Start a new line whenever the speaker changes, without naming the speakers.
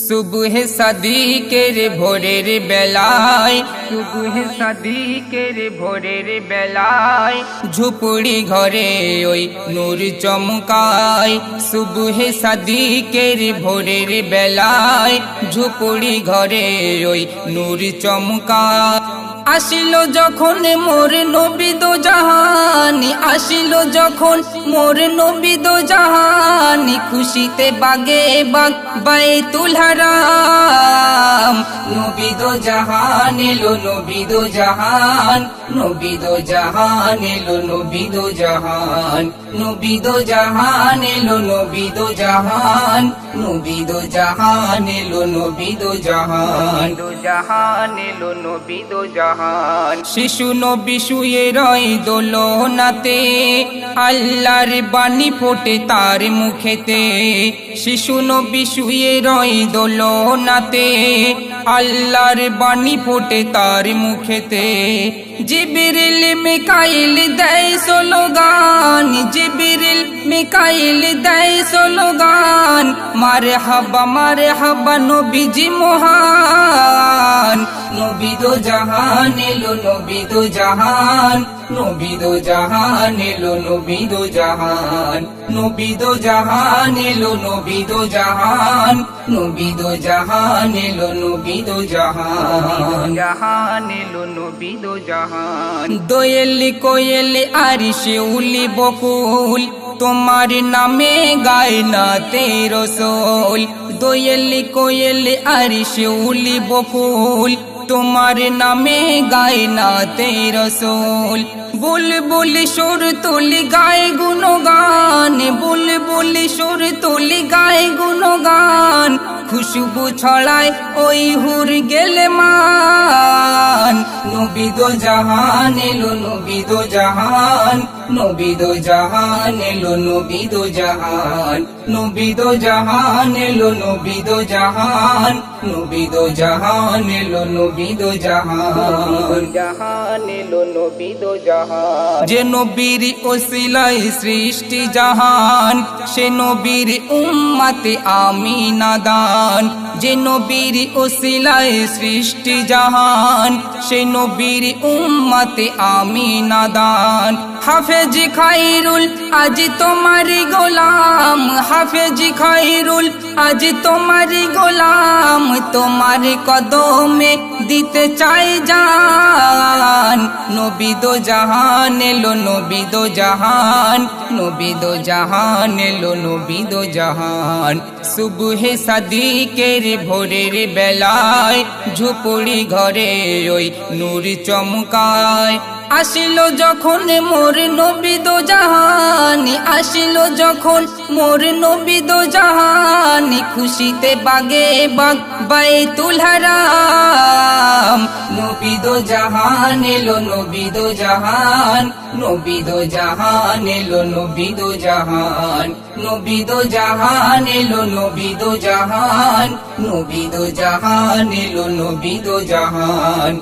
সুবহে সাদিকের ভোরের বেলায়, সুবহে সাদিকের ভোরের বেলায় ঝুপড়ি ঘরে ওই নূর চমকায়। সুবহে সাদিকের ভোরের বেলায় ঝুপড়ি ঘরে ওই নূর চমকায়। আসিল যখন মোর নবী দো জাহানি, আসিল যখন মোর নবী দো জাহানি, খুশিতে বাগে বাগ বাইতুল হারাম। নবী দো জাহান এলো, নবী দো জাহান, নবী দো জাহান এলো, নবী দো জাহান, নবী দো জাহান এলো, নবী দো জাহান, নবী দো জাহান এলো, নবী দো জাহান, দো জাহান এলো, নবী দো জাহান। শিশু নবী শুয়ে রয় দোলনাতে, আল্লাহর বাণী ফোটে তার মুখেতে। শিশু নবী শুয়ে রয় দোলনাতে, আল্লাহর বাণী ফোটে তার মুখেতে। জিবরিল মিকাইল দেয় স্লোগান, জিবরিল মিকাইল দেয় স্লোগান, মারহাবা নবীজি মহান। নবী দো জাহান এলো, নবী দো জাহান, নবী দো জাহান এলো, নবী দো জাহান, নবী দো জাহান এলো, নবী দো জাহান, নবী দো জাহান এলো, নবী দো জাহান, জাহান এলো, নবী দো জাহান। দোয়েল কোয়েল আর শিউলি বকুল, তোমার নামে গায় নাতে রসূল। দোয়েল কোয়েল আর শিউলি বকুল, তোমার নামে গায় নাতে রসূল। বুলবুল সুর তুলি গায় গুণগান, বুলবুল সুর তুলি গায় গুণগান, খুশবু ছড়ায় ওই হুর গেলে মান। নবী দো জাহান এলো, নবী দো জাহান, নবী দো জাহান এলো, নবী দো জাহান, নবী দো জাহান এলো, নবী দো জাহান, নবী দো জাহান এলো, নবী দো জাহান, জাহান এলো, নবী দো জাহান। যে নবীর ওসিলায় সৃষ্টি জাহান, সে নবীর উম্মতে আমিনা দান। যে নবীর ওসিলায় সৃষ্টি জাহান, সে নবীর উম্মতে আমিনা দান। হাফেজ খায়রুল আজ তোমারি গোলাম, হাফেজ খায়রুল আজ তোমারি গোলাম, তোমার কদমে দিতে চাই জান। নবী দো জাহান এলো, নবী দো জাহান, নবী দো জাহান এলো, নবী দো জাহান। সুবহে সাদিকের ভোরের বেলায় ঝুপড়ি ঘরে ওই নূর চমকায়। আসিল যখন মোর নবী দো জাহানি, আসিল যখন মোর নবী দো জাহানি, খুশিতে বাগে বাগ বাইতুল হারাম। নবী দো জাহান এলো, নবী দো জাহান, নবী দো জাহান এলো, নবী দো জাহান, নবী দো জাহান এলো, নবী দো জাহান, নবী দো জাহান এলো, নবী দো জাহান।